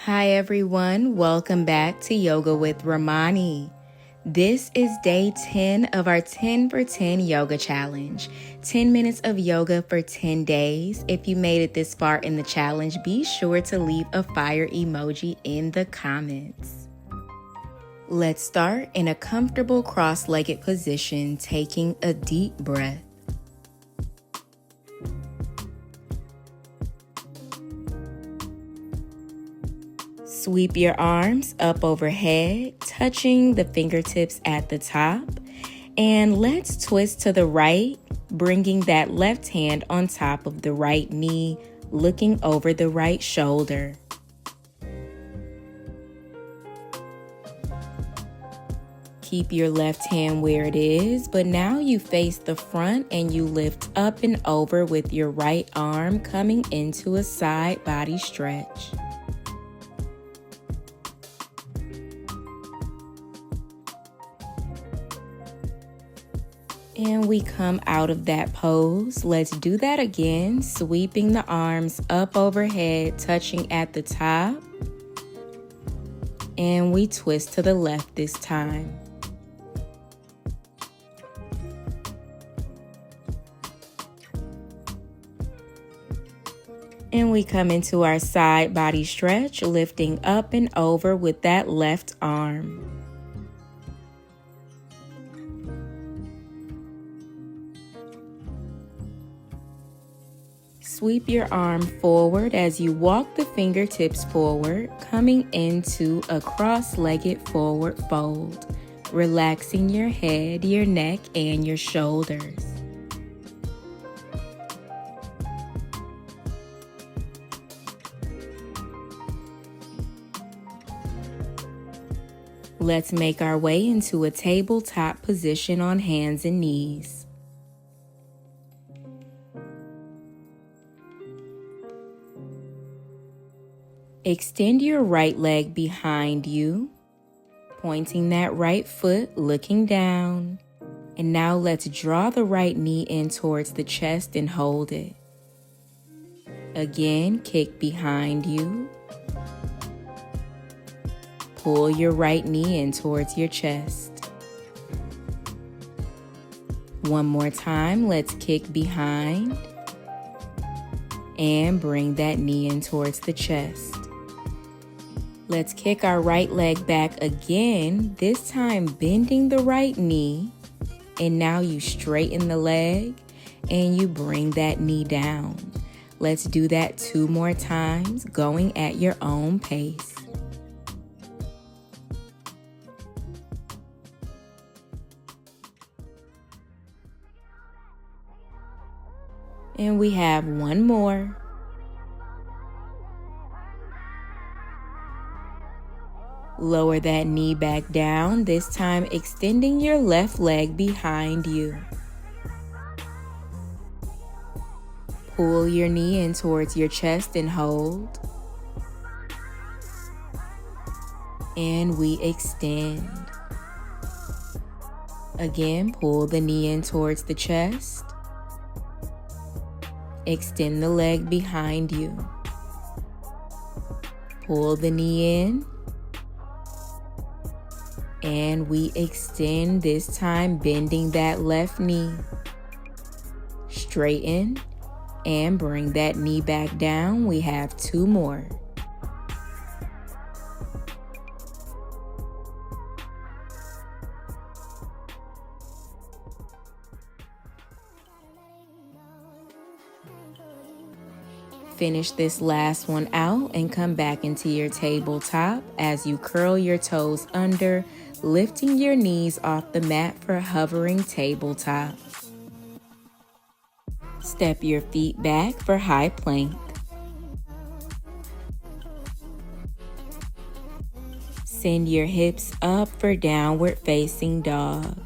Hi everyone, welcome back to Yoga with RAMONI. This is day 10 of our 10 for 10 yoga challenge. 10 minutes of yoga for 10 days. If you made it this far in the challenge, be sure to leave a fire emoji in the comments. Let's start in a comfortable cross-legged position, taking a deep breath. Sweep your arms up overhead, touching the fingertips at the top. And let's twist to the right, bringing that left hand on top of the right knee, looking over the right shoulder. Keep your left hand where it is, but now you face the front and you lift up and over with your right arm, coming into a side body stretch. And we come out of that pose. Let's do that again, sweeping the arms up overhead, touching at the top. And we twist to the left this time. And we come into our side body stretch, lifting up and over with that left arm. Sweep your arm forward as you walk the fingertips forward, coming into a cross-legged forward fold, relaxing your head, your neck, and your shoulders. Let's make our way into a tabletop position on hands and knees. Extend your right leg behind you, pointing that right foot, looking down. And now let's draw the right knee in towards the chest and hold it. Again, kick behind you. Pull your right knee in towards your chest. One more time, let's kick behind. And bring that knee in towards the chest. Let's kick our right leg back again, this time bending the right knee. And now you straighten the leg and you bring that knee down. Let's do that 2 more times, going at your own pace. And we have one more. Lower that knee back down, this time extending your left leg behind you. Pull your knee in towards your chest and hold. And we extend. Again, pull the knee in towards the chest. Extend the leg behind you. Pull the knee in. And we extend, this time bending that left knee. Straighten and bring that knee back down. We have 2 more. Finish this last one out and come back into your tabletop as you curl your toes under, lifting your knees off the mat for hovering tabletop. Step your feet back for high plank. Send your hips up for downward facing dog.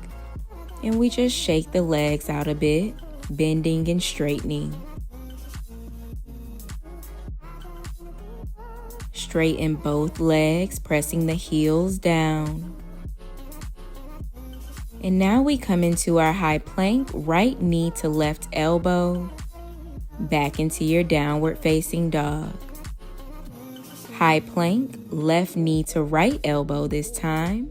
And we just shake the legs out a bit, bending and straightening. Straighten both legs, pressing the heels down. And now we come into our high plank, right knee to left elbow, back into your downward facing dog. High plank, left knee to right elbow this time.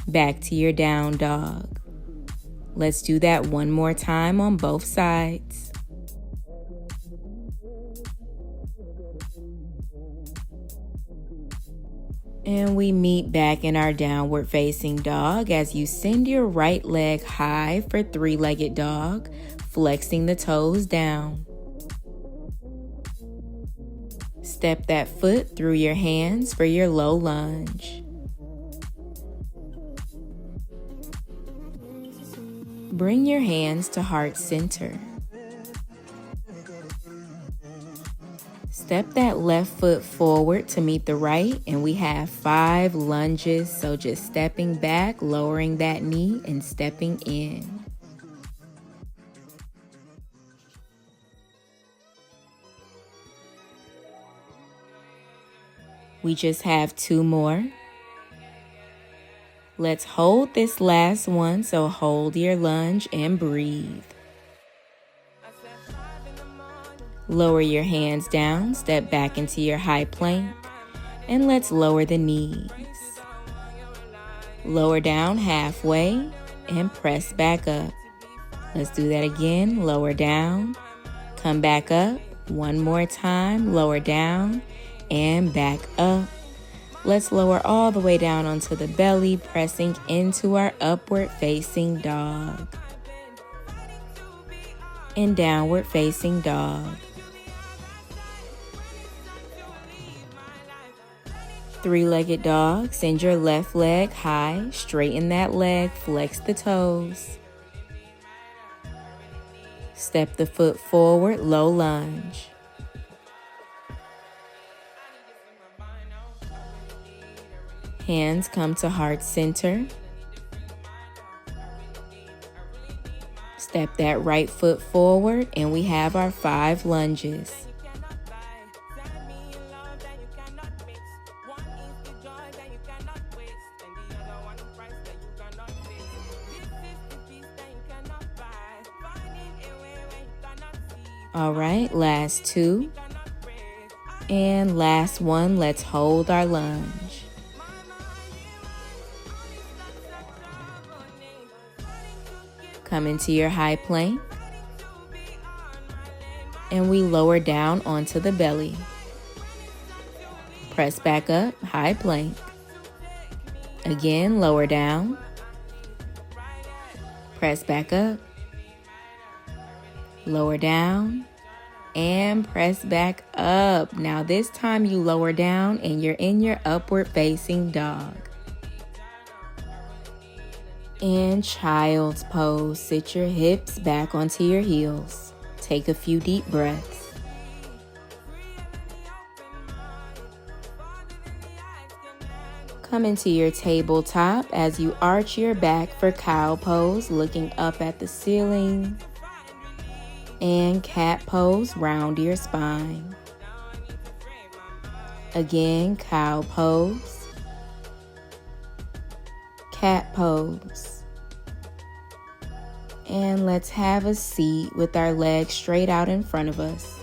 Back to your down dog. Let's do that one more time on both sides. And we meet back in our downward facing dog as you send your right leg high for three-legged dog, flexing the toes down. Step that foot through your hands for your low lunge. Bring your hands to heart center. Step that left foot forward to meet the right, and we have 5 lunges, so just stepping back, lowering that knee, and stepping in. We just have 2 more. Let's hold this last one, so hold your lunge and breathe. Lower your hands down, step back into your high plank, and let's lower the knees. Lower down halfway and press back up. Let's do that again. Lower down, come back up. One more time, lower down and back up. Let's lower all the way down onto the belly, pressing into our upward facing dog. And downward facing dog. Three-legged dog, send your left leg high, straighten that leg, flex the toes. Step the foot forward, low lunge. Hands come to heart center. Step that right foot forward, and we have our 5 lunges. All right, last 2. And last one, let's hold our lunge. Come into your high plank. And we lower down onto the belly. Press back up, high plank. Again, lower down. Press back up. Lower down and press back up. Now this time you lower down and you're in your upward facing dog. And child's pose. Sit your hips back onto your heels. Take a few deep breaths. Come into your tabletop as you arch your back for cow pose, looking up at the ceiling. And cat pose, round your spine. Again, cow pose. Cat pose. And let's have a seat with our legs straight out in front of us.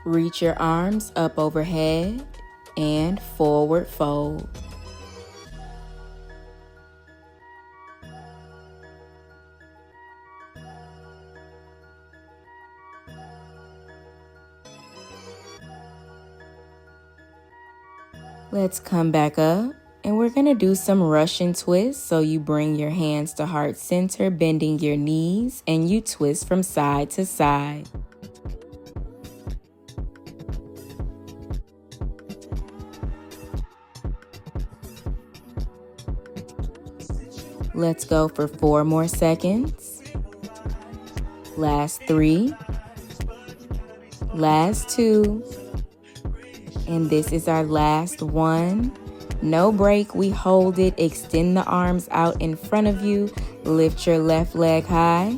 Reach your arms up overhead and forward fold. Let's come back up, and we're going to do some Russian twists. So you bring your hands to heart center, bending your knees, and you twist from side to side. Let's go for 4 more seconds. Last 3. Last 2. And this is our last one. No break, we hold it. Extend the arms out in front of you. Lift your left leg high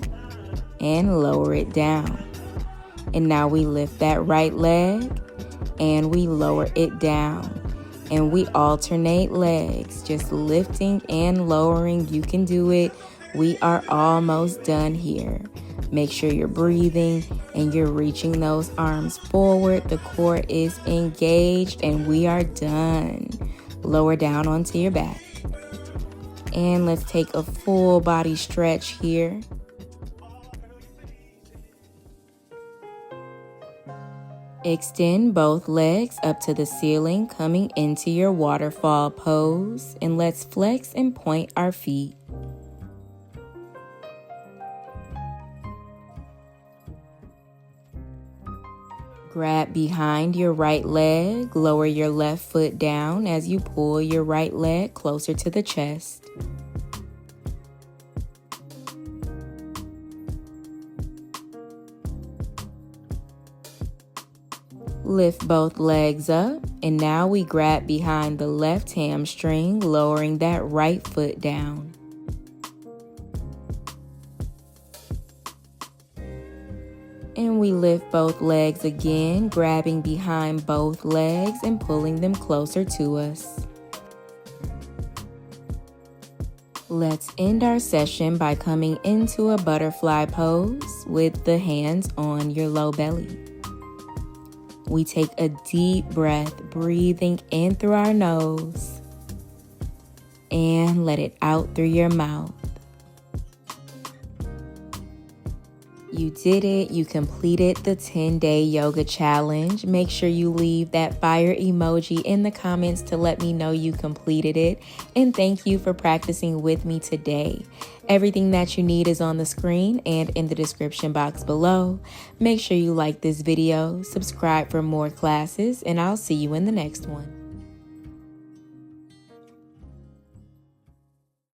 and lower it down. And now we lift that right leg and we lower it down. And we alternate legs, just lifting and lowering. You can do it. We are almost done here. Make sure you're breathing and you're reaching those arms forward. The core is engaged and we are done. Lower down onto your back. And let's take a full body stretch here. Extend both legs up to the ceiling, coming into your waterfall pose. And let's flex and point our feet. Grab behind your right leg, lower your left foot down as you pull your right leg closer to the chest. Lift both legs up, and now we grab behind the left hamstring, lowering that right foot down. And we lift both legs again, grabbing behind both legs and pulling them closer to us. Let's end our session by coming into a butterfly pose with the hands on your low belly. We take a deep breath, breathing in through our nose and let it out through your mouth. You did it. You completed the 10-day yoga challenge. Make sure you leave that fire emoji in the comments to let me know you completed it. And thank you for practicing with me today. Everything that you need is on the screen and in the description box below. Make sure you like this video, subscribe for more classes, and I'll see you in the next one.